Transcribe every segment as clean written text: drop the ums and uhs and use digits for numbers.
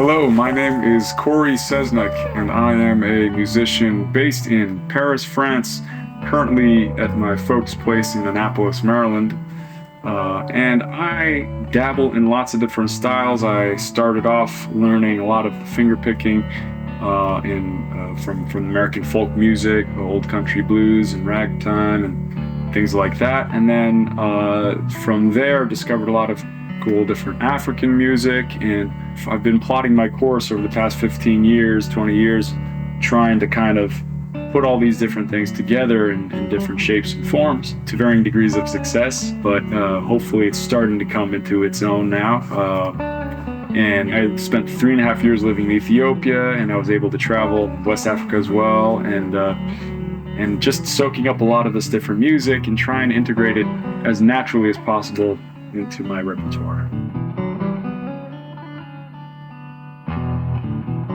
Hello, my name is Cory Seznec, and I am a musician based in Paris, France, currently at my folks' place in Annapolis, Maryland. And I dabble in lots of different styles. I started off learning a lot of fingerpicking from American folk music, old country blues and ragtime and things like that. And then from there, discovered a lot of cool different African music, and I've been plotting my course over the past 15 years, 20 years, trying to kind of put all these different things together in different shapes and forms to varying degrees of success, but hopefully it's starting to come into its own now. And I spent 3.5 years living in Ethiopia, and I was able to travel West Africa as well, and just soaking up a lot of this different music and trying to integrate it as naturally as possible into my repertoire.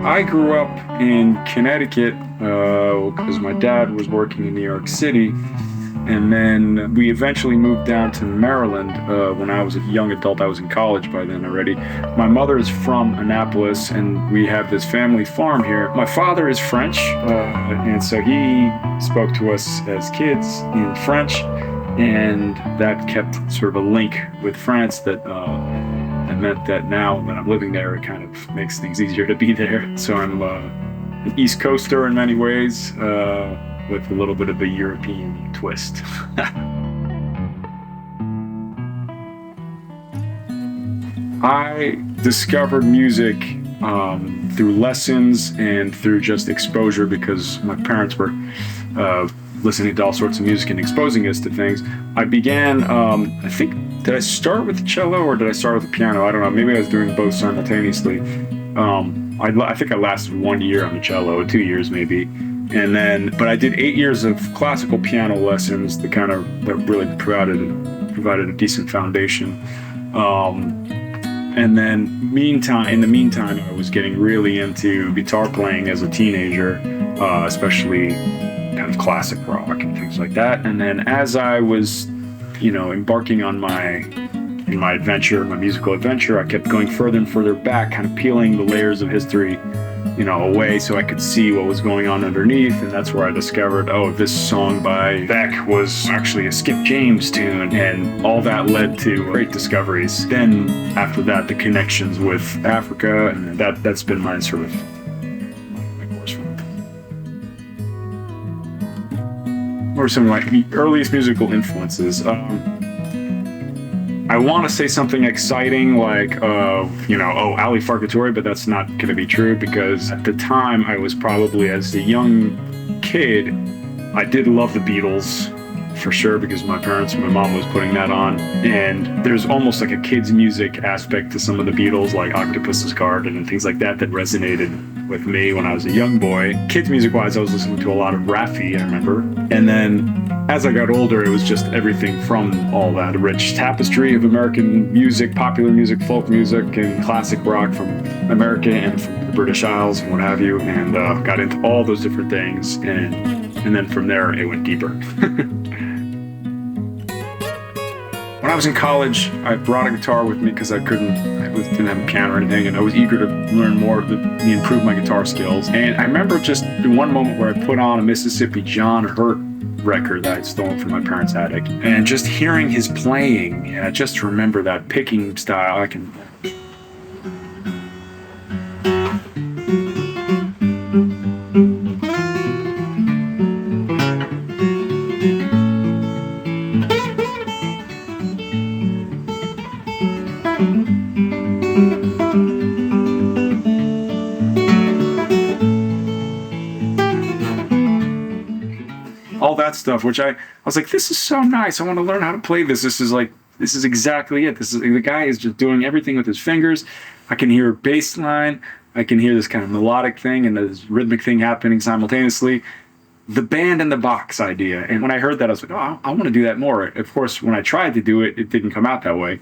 I grew up in Connecticut because my dad was working in New York City, and then we eventually moved down to Maryland when I was a young adult. I was in college by then already. My mother is from Annapolis, and we have this family farm here. My father is French, and so he spoke to us as kids in French, and that kept sort of a link with France that meant that now that I'm living there, it kind of makes things easier to be there. So I'm an East Coaster in many ways, with a little bit of a European twist. I discovered music through lessons and through just exposure because my parents were listening to all sorts of music and exposing us to things. I began, did I start with the cello or did I start with the piano? I don't know. Maybe I was doing both simultaneously. I think I lasted 1 year on the cello, 2 years maybe. But I did 8 years of classical piano lessons that really provided a decent foundation. And then in the meantime, I was getting really into guitar playing as a teenager, especially kind of classic rock and things like that. And then as I was, embarking on my musical adventure, I kept going further and further back, kind of peeling the layers of history, away so I could see what was going on underneath. And that's where I discovered, this song by Beck was actually a Skip James tune, and all that led to great discoveries. Then after that, the connections with Africa, and that's been my sort of my course. What are some of my earliest musical influences? I want to say something exciting like, Ali Farkatori, but that's not going to be true because at the time I was probably, as a young kid, I did love the Beatles for sure because my mom was putting that on. And there's almost like a kid's music aspect to some of the Beatles, like Octopus's Garden and things like that resonated with me when I was a young boy. Kids music-wise, I was listening to a lot of Raffi, I remember. And then as I got older, it was just everything from all that rich tapestry of American music, popular music, folk music, and classic rock from America and from the British Isles and what have you, and got into all those different things. And then from there, it went deeper. When I was in college, I brought a guitar with me because I didn't have a piano or anything, and I was eager to learn more to improve my guitar skills. And I remember just in one moment where I put on a Mississippi John Hurt record that I'd stolen from my parents' attic, and just hearing his playing, and I just remember that picking style. All that stuff, which I was like, this is so nice. I want to learn how to play this. This is exactly it. The guy is just doing everything with his fingers. I can hear a bass line. I can hear this kind of melodic thing and this rhythmic thing happening simultaneously. The band in the box idea. And when I heard that, I was like, I want to do that more. Of course, when I tried to do it, it didn't come out that way.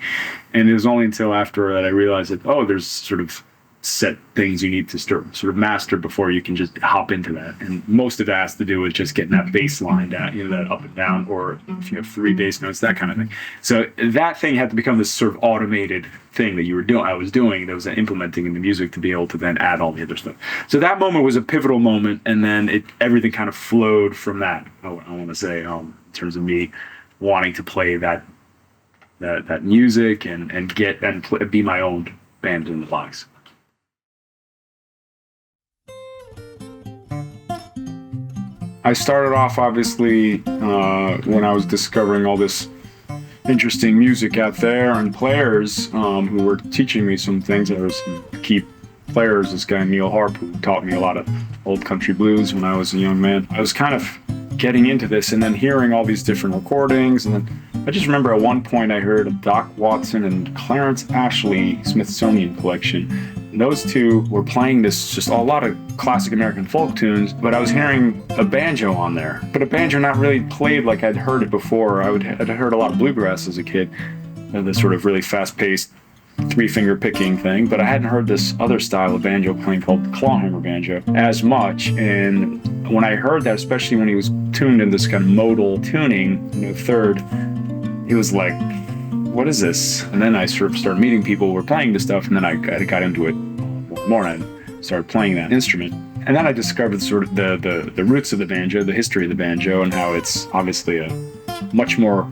And it was only until after that I realized that, there's sort of set things you need to sort of master before you can just hop into that. And most of it has to do with just getting that bass line down, that up and down, or if you have 3 bass notes, that kind of thing. So that thing had to become this sort of automated thing that I was doing, that was implementing in the music to be able to then add all the other stuff. So that moment was a pivotal moment, and then everything kind of flowed from that. I want to say, in terms of me wanting to play that music and be my own band in the box. I started off, obviously, when I was discovering all this interesting music out there and players who were teaching me some things. There was some key players, this guy Neil Harp, who taught me a lot of old country blues when I was a young man. I was kind of getting into this and then hearing all these different recordings, and then I just remember at one point I heard a Doc Watson and Clarence Ashley Smithsonian collection. And those two were playing just a lot of classic American folk tunes, but I was hearing a banjo on there. But a banjo not really played like I'd heard it before. I'd heard a lot of bluegrass as a kid, this sort of really fast-paced 3-finger picking thing, but I hadn't heard this other style of banjo playing called the clawhammer banjo as much. And when I heard that, especially when he was tuned in this kind of modal tuning, third, it was like, what is this? And then I sort of started meeting people who were playing this stuff, and then I got into it more and I started playing that instrument. And then I discovered sort of the roots of the banjo, the history of the banjo, and how it's obviously a much more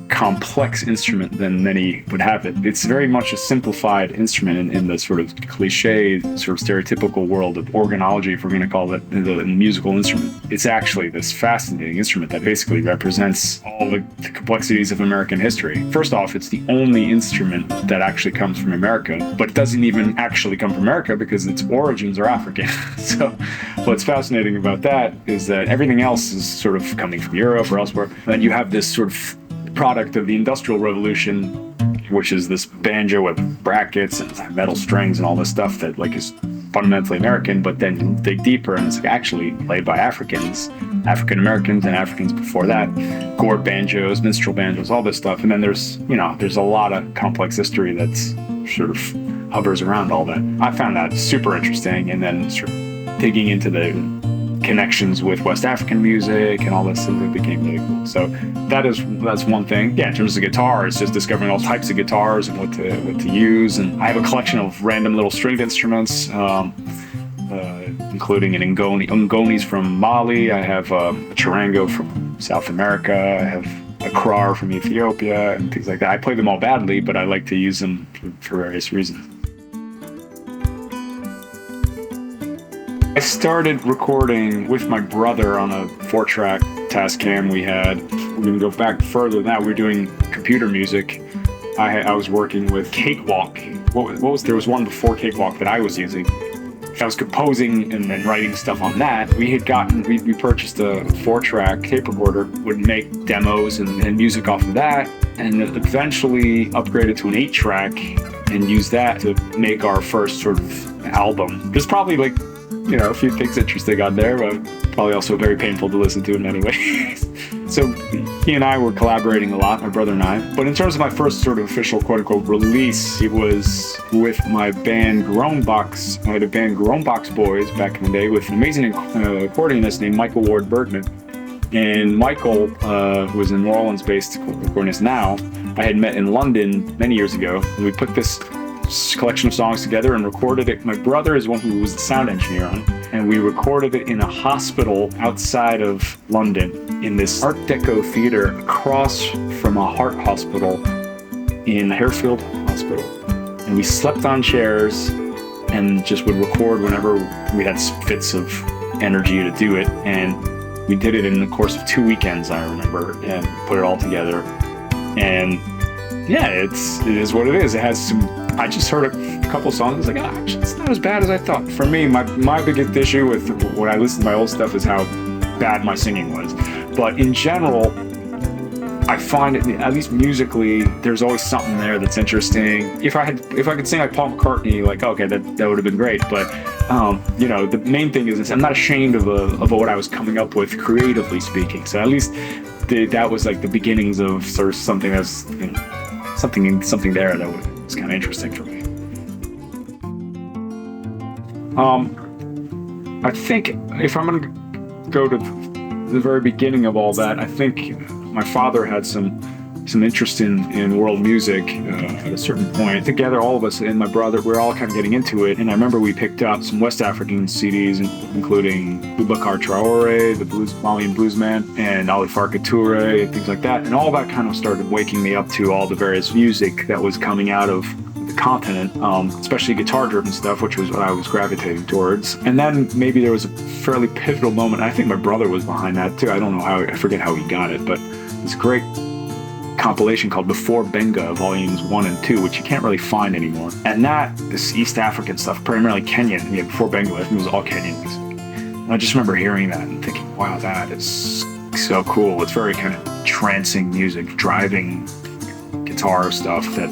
complex instrument than many would have it. It's very much a simplified instrument in the sort of cliche, sort of stereotypical world of organology, if we're going to call it the musical instrument. It's actually this fascinating instrument that basically represents all the complexities of American history. First off, it's the only instrument that actually comes from America, but it doesn't even actually come from America because its origins are African. So what's fascinating about that is that everything else is sort of coming from Europe or elsewhere. And then you have this sort of product of the Industrial Revolution, which is this banjo with brackets and metal strings and all this stuff that is fundamentally American, but then you dig deeper and it's actually played by Africans, African Americans and Africans before that, gourd banjos, minstrel banjos, all this stuff. And then there's a lot of complex history that's sort of hovers around all that. I found that super interesting, and then sort of digging into the connections with West African music and all this, it became really cool. So that's one thing. Yeah, in terms of guitar, it's just discovering all types of guitars and what to use. And I have a collection of random little stringed instruments, including an ngonis from Mali. I have a charango from South America. I have a krar from Ethiopia and things like that. I play them all badly, but I like to use them for various reasons. I started recording with my brother on a 4-track Tascam we had. We're going to go back further than that. We were doing computer music. I was working with Cakewalk. There was one before Cakewalk that I was using. I was composing and writing stuff on that. We purchased a 4-track tape recorder, would make demos and music off of that, and eventually upgraded to an 8-track and used that to make our first sort of album. There's probably a few things interesting on there, but probably also very painful to listen to in many ways. So he and I were collaborating a lot, my brother and I. But in terms of my first sort of official quote-unquote release, it was with my band Groanbox. I had a band Groanbox Boys back in the day with an amazing accordionist named Michael Ward Bergman. And Michael, who was a New Orleans-based accordionist now, I had met in London many years ago. And we put this collection of songs together and recorded it. My brother is one who was the sound engineer on it, and we recorded it in a hospital outside of London in this Art Deco theater across from a heart hospital in Harefield Hospital. And we slept on chairs and just would record whenever we had fits of energy to do it. And we did it in the course of 2 weekends, I remember, and put it all together. And yeah, it is what it is. It has some. I just heard a couple songs. I was like, actually, it's not as bad as I thought. For me, my biggest issue with when I listen to my old stuff is how bad my singing was. But in general, I find it, at least musically, there's always something there that's interesting. If I could sing like Paul McCartney, okay, that would have been great. But the main thing is I'm not ashamed of what I was coming up with, creatively speaking. So at least that was like the beginnings of sort of something that's something there that was kind of interesting for me. I think if I'm going to go to the very beginning of all that, I think my father had some interest in world music at a certain point. Together, all of us and my brother, we're all kind of getting into it. And I remember we picked up some West African CDs, including Boubacar Traoré, the Malian bluesman, and Ali Farka Touré, and things like that. And all that kind of started waking me up to all the various music that was coming out of the continent, especially guitar-driven stuff, which was what I was gravitating towards. And then maybe there was a fairly pivotal moment. I think my brother was behind that too. I don't know how, I forget how he got it, but it's great compilation called Before Benga Volumes 1 and 2, which you can't really find anymore. And this East African stuff, primarily Kenyan, Before Benga, I think it was all Kenyan music. And I just remember hearing that and thinking, wow, that is so cool. It's very kind of trancing music, driving guitar stuff that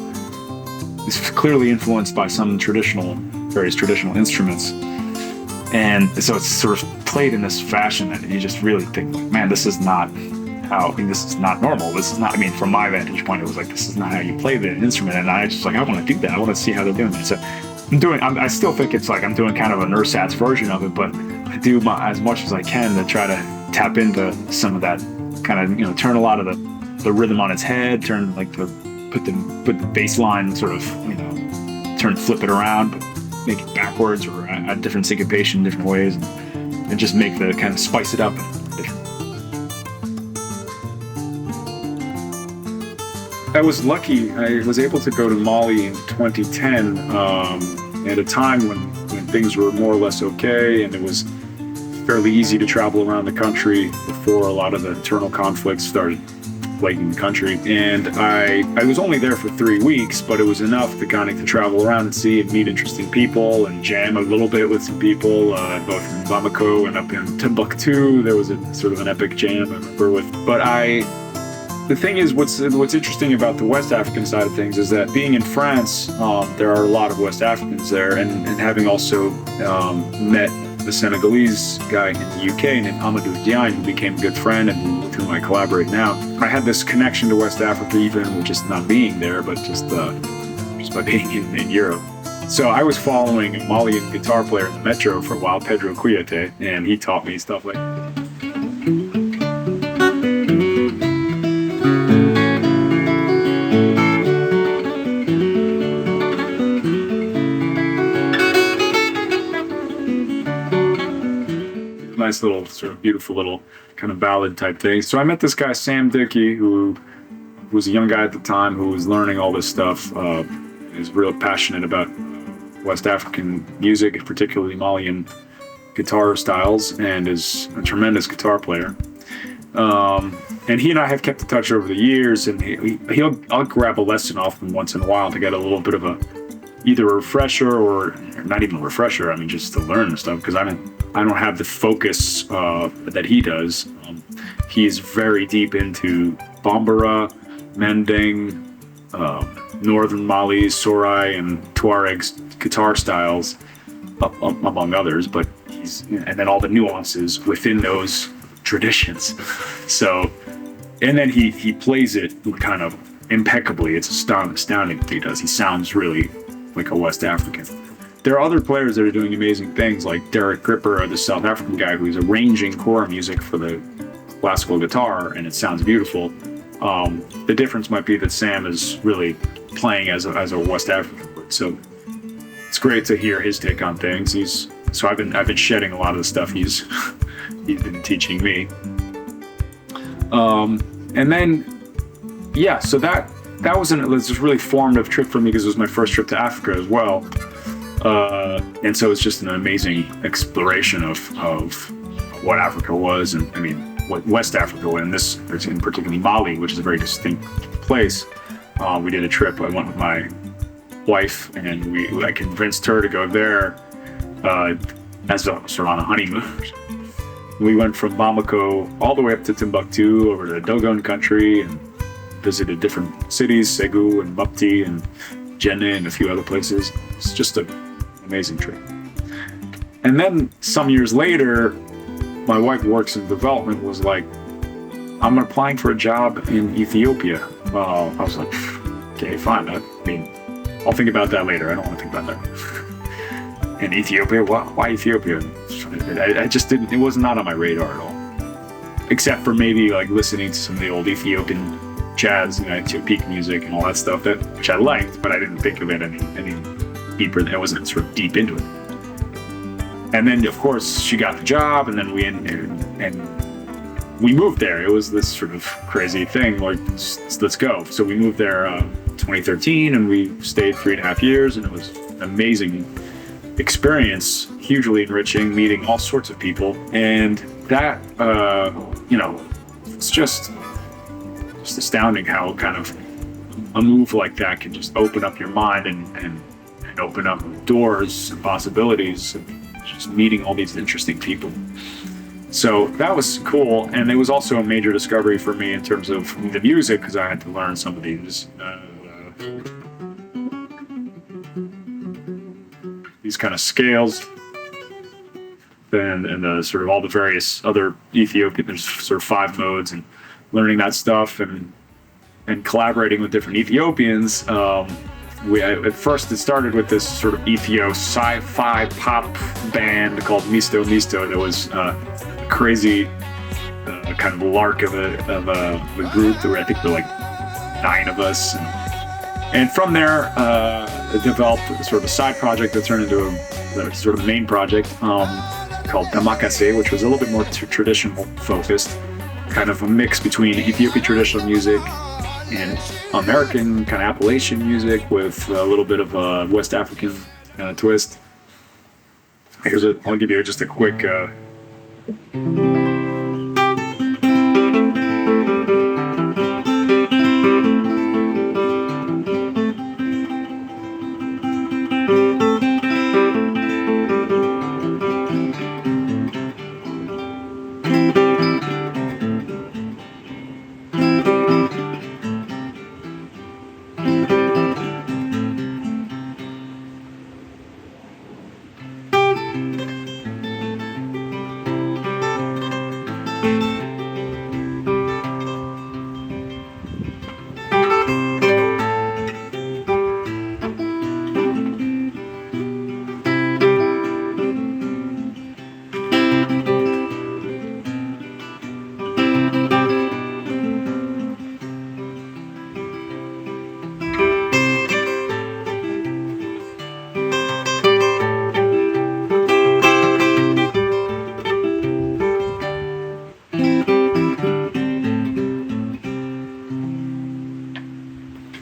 is clearly influenced by some various traditional instruments. And so it's sort of played in this fashion that you just really think, man, this is not normal. This is not, from my vantage point, it was like, this is not how you play the instrument. And I just I want to do that. I want to see how they're doing it. So I still think it's like I'm doing kind of an ersatz version of it, but I do as much as I can to try to tap into some of that kind of, turn a lot of the rhythm on its head, put the bass line sort of, flip it around, but make it backwards or add different syncopation, different ways, and just make the kind of spice it up. I was lucky. I was able to go to Mali in 2010 at a time when things were more or less okay, and it was fairly easy to travel around the country before a lot of the internal conflicts started plaguing the country. And I was only there for 3 weeks, but it was enough to kind of to travel around and see and meet interesting people and jam a little bit with some people, both in Bamako and up in Timbuktu. There was a sort of an epic jam I remember with. But the thing is, what's interesting about the West African side of things is that being in France, there are a lot of West Africans there, and having also met the Senegalese guy in the UK named Amadou Diagne, who became a good friend and with whom I collaborate now. I had this connection to West Africa even with just not being there, but just by being in Europe. So I was following a Malian guitar player in the metro for a while, Pedro Kouyaté, and he taught me stuff like that. Nice little sort of beautiful little kind of ballad type thing. So I met this guy Sam Dickey, who was a young guy at the time who was learning all this stuff. Is real passionate about West African music, particularly Malian guitar styles, and is a tremendous guitar player. And he and I have kept in touch over the years, and I'll grab a lesson off him once in a while to get a little bit of either a refresher or not even a refresher. Just to learn the stuff, because I don't have the focus that he does. He's very deep into Bambara, Manding, Northern Mali, Sorai, and Tuareg guitar styles, among others. But and then all the nuances within those traditions. So, and then he plays it kind of impeccably. It's astounding what he does. He sounds really like a West African. There are other players that are doing amazing things, like Derek Gripper, the South African guy who's arranging core music for the classical guitar, and it sounds beautiful. The difference might be that Sam is really playing as a West African would. So it's great to hear his take on things. I've been shedding a lot of the stuff he's been teaching me. And then so that was a really formative trip for me, because it was my first trip to Africa as well. And so it's just an amazing exploration of what Africa was, and what West Africa was, in particularly Mali, which is a very distinct place. We did a trip. I went with my wife, and I convinced her to go there as sort of on a honeymoon. We went from Bamako all the way up to Timbuktu, over to Dogon country, and visited different cities, Ségou and Mopti and Djenné and a few other places. It's just an amazing trip. And then some years later, my wife works in development, was like, I'm applying for a job in Ethiopia. Well, I was like, okay, fine. I'll think about that later. I don't want to think about that. And Ethiopia? Why Ethiopia? I just didn't. It was not on my radar at all, except for maybe like listening to some of the old Ethiopian jazz, Touki music and all that stuff, which I liked, but I didn't think of it any deeper. I wasn't sort of deep into it. And then, of course, she got the job, and then we moved there. It was this sort of crazy thing, like, let's go. So we moved there 2013, and we stayed 3.5 years, and it was an amazing experience, hugely enriching, meeting all sorts of people. And that, it's just astounding how kind of a move like that can just open up your mind and open up doors and possibilities, and just meeting all these interesting people. So that was cool, and it was also a major discovery for me in terms of the music, because I had to learn some of these kind of scales and sort of all the various other Ethiopian, there's sort of 5 modes, and learning that stuff and collaborating with different Ethiopians. At first it started with this sort of Ethio sci-fi pop band called Misto Misto. That was a crazy kind of lark of a group. I think there were like 9 of us, and from there it developed sort of a side project that turned into a sort of main project called Damakase, which was a little bit more traditional focused, kind of a mix between Ethiopian traditional music and American kind of Appalachian music with a little bit of a West African kind of twist. I'll give you just a quick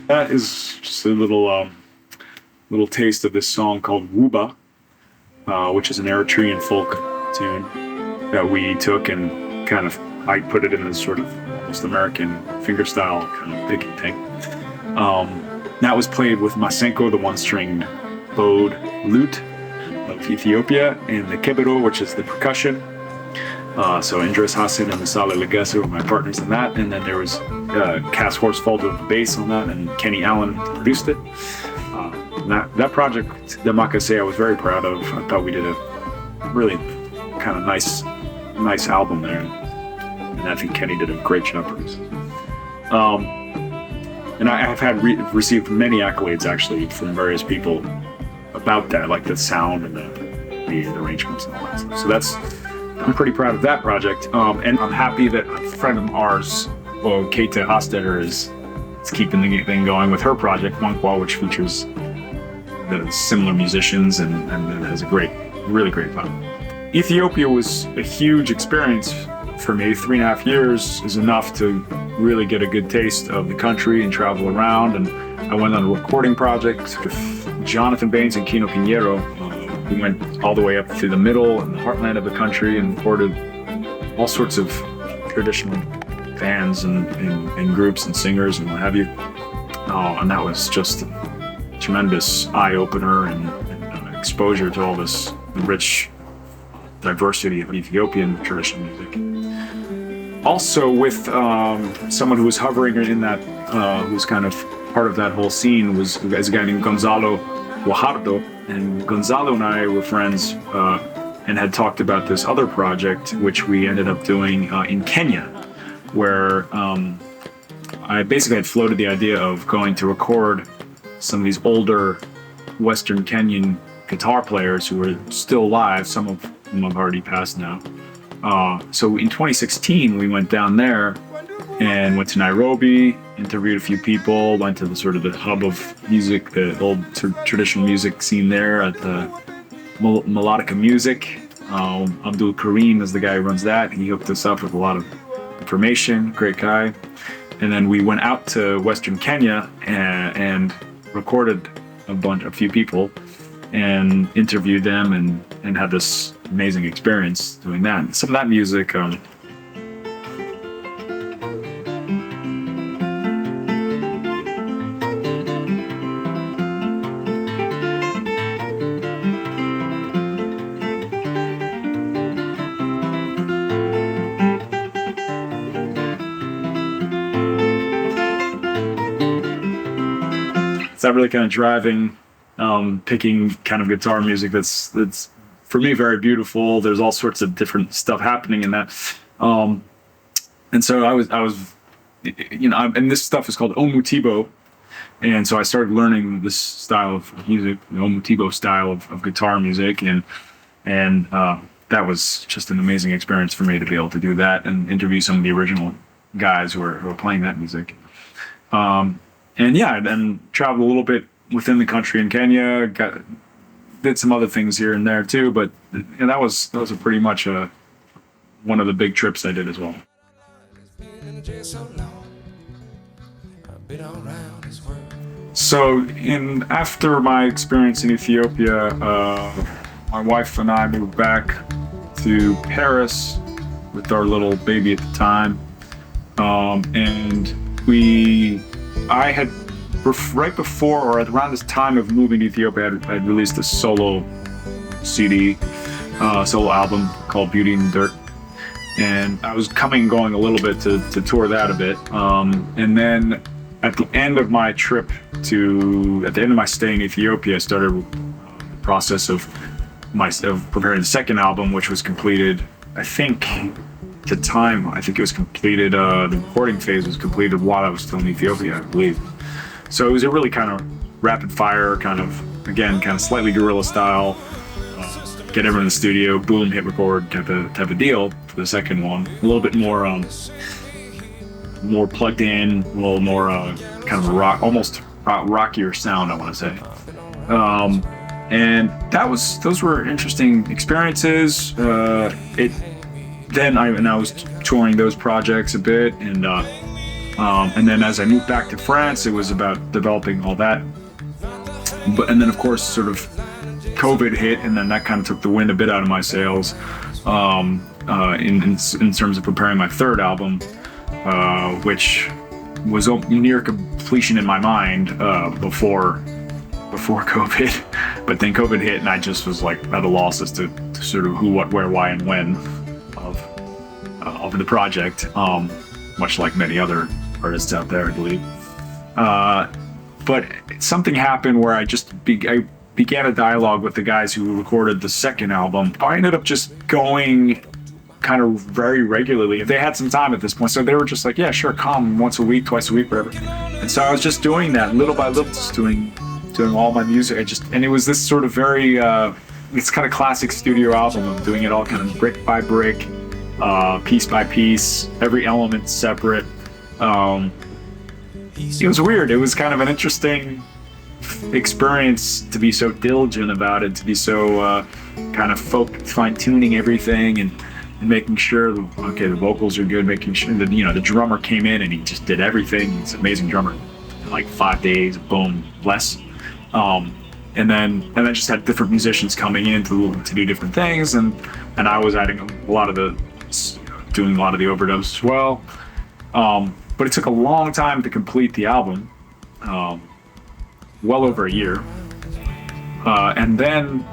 that is just a little taste of this song called Wuba, which is an Eritrean folk tune that we took and I put it in this sort of almost American fingerstyle kind of picking thing. That was played with Masenko, the 1-string bowed lute of Ethiopia, and the kebero, which is the percussion. So Indris Hassan and Misale Legasso were my partners in that, and then there was Cass Horsfeld with the bass on that, and Kenny Allen produced it. That project, Damakase, I was very proud of. I thought we did a really kind of nice album there, and I think Kenny did a great job producing. And I have received many accolades actually from various people about that, like the sound and the arrangements and all that stuff. So I'm pretty proud of that project, and I'm happy that a friend of ours, Keita Hostetter, is keeping the thing going with her project, Monkwa, which features the similar musicians and has a really great vibe. Ethiopia was a huge experience for me. 3.5 years is enough to really get a good taste of the country and travel around. And I went on a recording project with Jonathan Baines and Kino Pinheiro. We went all the way up to the middle and the heartland of the country and recorded all sorts of traditional bands and groups and singers and what have you. And that was just a tremendous eye-opener and exposure to all this rich diversity of Ethiopian traditional music. Also with someone who was hovering in that, who's kind of part of that whole scene, was a guy named Gonzalo Guajardo. And Gonzalo and I were friends and had talked about this other project, which we ended up doing in Kenya, where I basically had floated the idea of going to record some of these older Western Kenyan guitar players who are still alive. Some of them have already passed now. So in 2016, we went down there and went to Nairobi, interviewed a few people, went to the sort of the hub of music, the old traditional music scene there at the Melodica Music. Abdul Kareem is the guy who runs that. He hooked us up with a lot of information, great guy. And then we went out to Western Kenya and recorded a few people and interviewed them and had this amazing experience doing that. And some of that music, that really kind of driving, picking kind of guitar music that's for me very beautiful. There's all sorts of different stuff happening in that, and so I was, and this stuff is called Omutibo, and so I started learning this style of music, the Omutibo style of guitar music, and that was just an amazing experience for me to be able to do that and interview some of the original guys who are playing that music. And yeah, then traveled a little bit within the country in Kenya. Did some other things here and there too, but that was a pretty much one of the big trips I did as well. So after my experience in Ethiopia, my wife and I moved back to Paris with our little baby at the time, and I had, right before or around this time of moving to Ethiopia, I had released a solo CD, solo album called Beauty in the Dirt. And I was going a little bit to tour that a bit. And then at the end of my stay in Ethiopia, I started the process of preparing the second album, which was completed, I think it was completed, the recording phase was completed while I was still in Ethiopia, I believe. So it was a really kind of rapid fire, kind of slightly guerrilla style, get everyone in the studio, boom, hit record type of deal for the second one. A little bit more plugged in, a little more kind of almost rockier sound, I want to say. And those were interesting experiences. Then I was touring those projects a bit, and then as I moved back to France, it was about developing all that. And then of course, sort of COVID hit, and then that kind of took the wind a bit out of my sails in terms of preparing my third album, which was near completion in my mind before COVID. But then COVID hit, and I just was like at a loss as to sort of who, what, where, why, and when of the project, much like many other artists out there, I believe. But something happened where I began a dialogue with the guys who recorded the second album. I ended up just going kind of very regularly. If they had some time at this point, so they were just like, yeah, sure, come once a week, twice a week, whatever. And so I was just doing that little by little, just doing all my music. And it was this sort of very, it's kind of classic studio album of doing it all kind of brick by brick, piece by piece, every element separate. It was weird. It was kind of an interesting experience to be so diligent about it, to be so kind of fine-tuning everything and making sure the vocals are good, making sure that the drummer came in and he just did everything. He's an amazing drummer. Like 5 days, boom, less. And then just had different musicians coming in to do different things, and I was adding doing a lot of the overdubs as well. But it took a long time to complete the album, well over a year. And then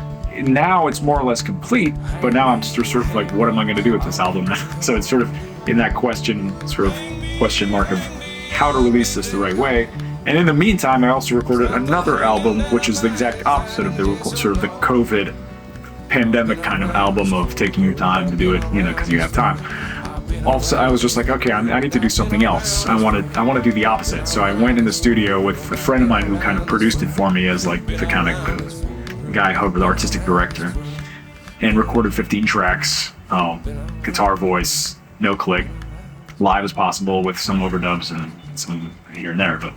now it's more or less complete, but now I'm sort of like, what am I going to do with this album? So it's sort of in that question mark of how to release this the right way. And in the meantime, I also recorded another album, which is the exact opposite of the COVID pandemic kind of album of taking your time to do it, because you have time. Also, I was just like, okay, I need to do something else. I want to do the opposite. So I went in the studio with a friend of mine who kind of produced it for me as like the kind of guy, however, the artistic director, and recorded 15 tracks, guitar, voice, no click, live as possible with some overdubs and some here and there, but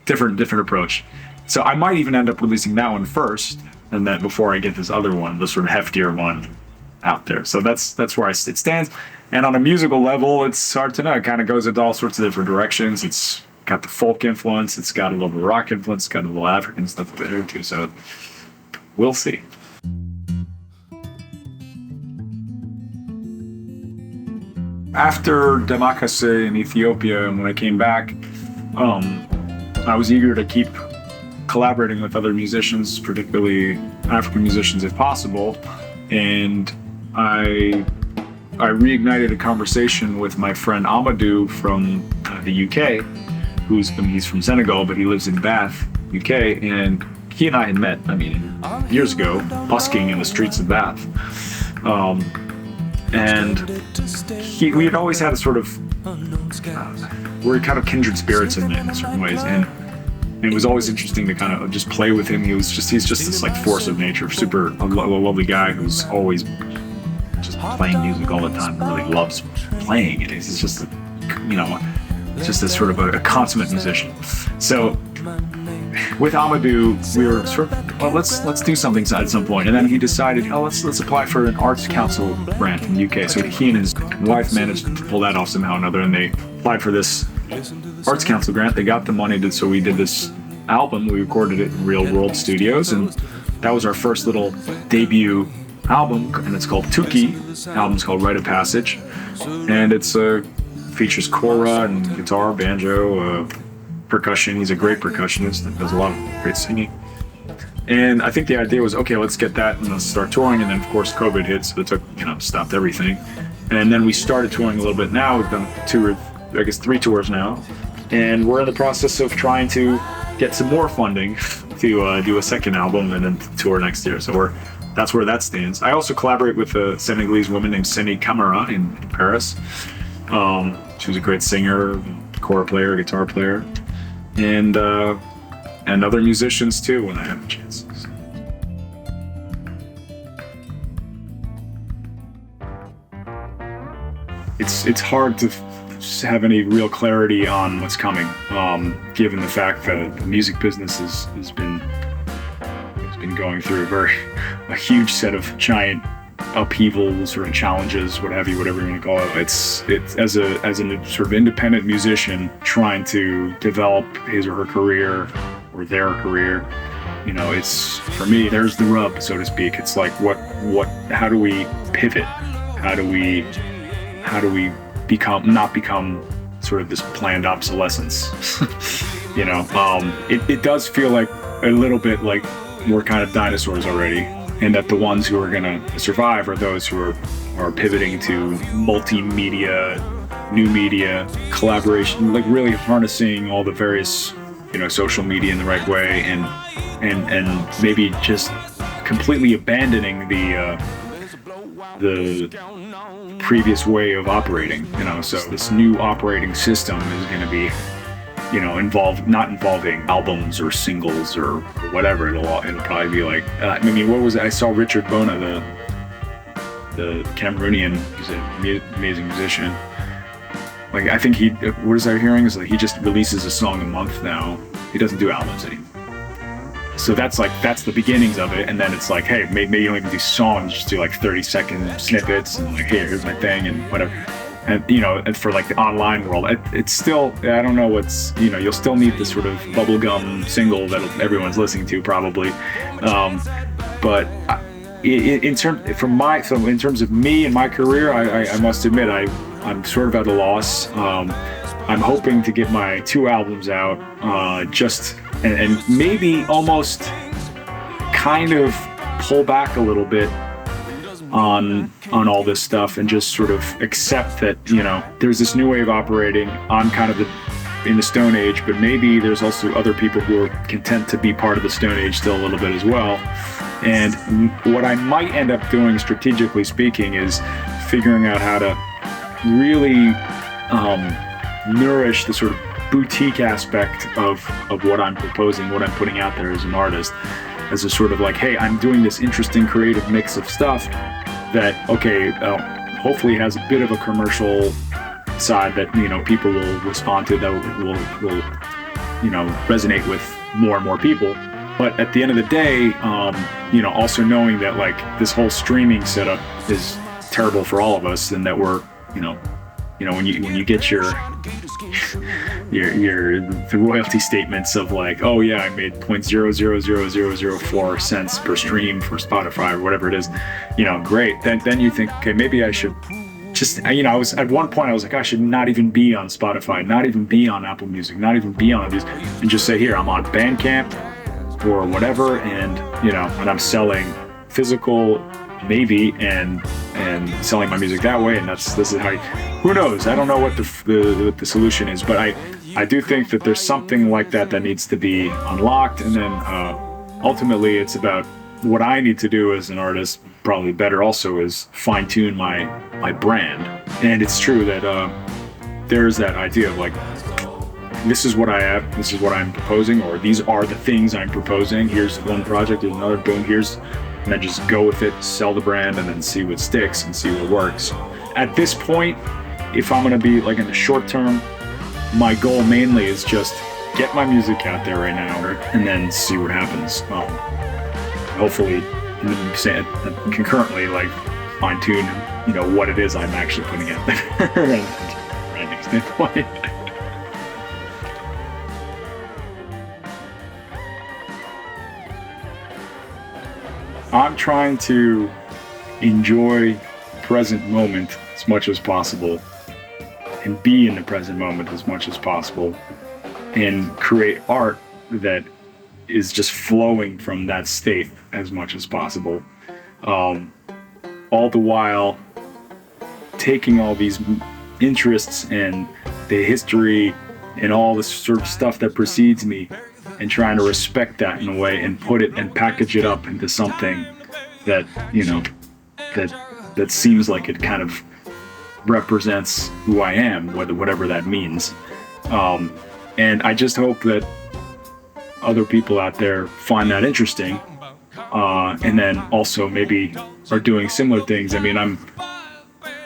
different approach. So I might even end up releasing that one first, and then before I get this other one, the sort of heftier one out there. So that's where it stands. And on a musical level, it's hard to know. It kind of goes into all sorts of different directions. It's got the folk influence, it's got a little bit of rock influence, it's got a little African stuff there too. So we'll see. After Damakase in Ethiopia, and when I came back, I was eager to keep collaborating with other musicians, particularly African musicians if possible. And I reignited a conversation with my friend Amadou from the UK, he's from Senegal, but he lives in Bath, UK, and he and I had met, years ago, busking in the streets of Bath. And we had always had a sort of, we're kind of kindred spirits in certain ways, and it was always interesting to kind of just play with him. He's just this like force of nature, a lovely guy who's always just playing music all the time, really loves playing it. He's just, just a sort of a consummate musician. So with Amadou, we were sort of, well, let's do something at some point. And then he decided, let's apply for an arts council grant from the UK. So he and his wife managed to pull that off somehow or another, and they applied for this arts council grant. They got the money, so we did this album. We recorded it in Real World Studios, and that was our first little debut album, and it's called Touki. The album's called Rite of Passage, and it's features kora and guitar, banjo, percussion. He's a great percussionist and does a lot of great singing. And I think the idea was, okay, let's get that and let's start touring. And then of course COVID hit, so it took, stopped everything. And then we started touring a little bit. Now we've done 3 tours now, and we're in the process of trying to get some more funding to do a second album and then tour next year. So that's where that stands. I also collaborate with a Senegalese woman named Seni Camara in Paris. She was a great singer, kora player, guitar player, and other musicians too when I have a chance. It's hard to have any real clarity on what's coming, given the fact that the music business has been going through a huge set of giant upheavals, sort of challenges, whatever you want to call it. It's as a sort of independent musician trying to develop his or her career or their career. It's, for me, there's the rub, so to speak. It's like how do we pivot? How do we not become sort of this planned obsolescence? It does feel like a little bit like we're kind of dinosaurs already, and that the ones who are going to survive are those who are pivoting to multimedia, new media, collaboration, like really harnessing all the various, social media in the right way, and maybe just completely abandoning the previous way of operating. So this new operating system is going to be, not involving albums or singles or whatever. It'll probably be like, what was it? I saw Richard Bona, the Cameroonian, he's an amazing musician. Like, I think what is I hearing is that he just releases a song a month now. He doesn't do albums anymore. So that's the beginnings of it, and then it's like, hey, maybe you don't even do songs, just do like 30-second snippets, and like, hey, here's my thing, and whatever. And and for like the online world, it's still, I don't know what's, you'll still need this sort of bubblegum single that everyone's listening to probably, but in terms of me and my career, I must admit I'm sort of at a loss. I'm hoping to get my 2 albums out, and maybe almost kind of pull back a little bit on all this stuff, and just sort of accept that, there's this new way of operating. I'm kind of in the Stone Age, but maybe there's also other people who are content to be part of the Stone Age still a little bit as well. And what I might end up doing, strategically speaking, is figuring out how to really nourish the sort of boutique aspect of what I'm proposing, what I'm putting out there as an artist. as a sort of like, hey, I'm doing this interesting creative mix of stuff that, okay, hopefully has a bit of a commercial side that, you know, people will respond to, that will you know, resonate with more and more people. But at the end of the day, you know, also knowing that like this whole streaming setup is terrible for all of us, and that we're, you know, when you get your the royalty statements of like, oh yeah, I made 0.000004 cents per stream for Spotify or whatever it is, you know, great. Then you think, okay, maybe I should just, you know, I was at one point I was like, I should not even be on Spotify, not even be on Apple Music, not even be on these, and just say, here, I'm on Bandcamp or whatever, and you know, and I'm selling physical maybe and selling my music that way, and this is how who knows, I don't know what the solution is, but I do think that there's something like that needs to be unlocked, and then ultimately it's about what I need to do as an artist, probably better also, is fine-tune my brand. And it's true that there's that idea of like, this is what I have, this is what I'm proposing, or these are the things I'm proposing, here's one project, here's another, boom, here's, and then just go with it, sell the brand, and then see what sticks and see what works. At this point, if I'm gonna be like in the short term, my goal mainly is just get my music out there right now, and then see what happens. Hopefully, and then concurrently, like fine tune, you know, what it is I'm actually putting out there. Branding standpoint. I'm trying to enjoy present moment as much as possible, and be in the present moment as much as possible, and create art that is just flowing from that state as much as possible. All the while taking all these interests and the history and all this sort of stuff that precedes me, and trying to respect that in a way and put it and package it up into something that, you know, that seems like it kind of represents who I am, whatever that means. And I just hope that other people out there find that interesting, and then also maybe are doing similar things. I mean,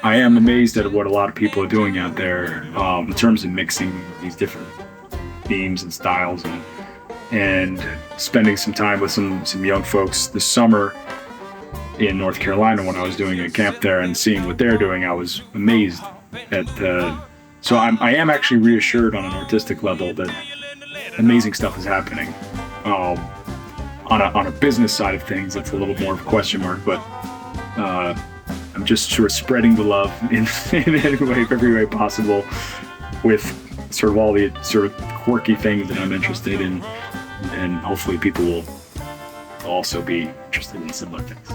I am amazed at what a lot of people are doing out there in terms of mixing these different themes and styles, and spending some time with some young folks this summer in North Carolina when I was doing a camp there, and seeing what they're doing. I was amazed at so I am actually reassured on an artistic level that amazing stuff is happening. On a business side of things, it's a little more of a question mark, but I'm just sort of spreading the love in every way possible, with sort of all the sort of quirky things that I'm interested in, and hopefully people will also be interested in similar things.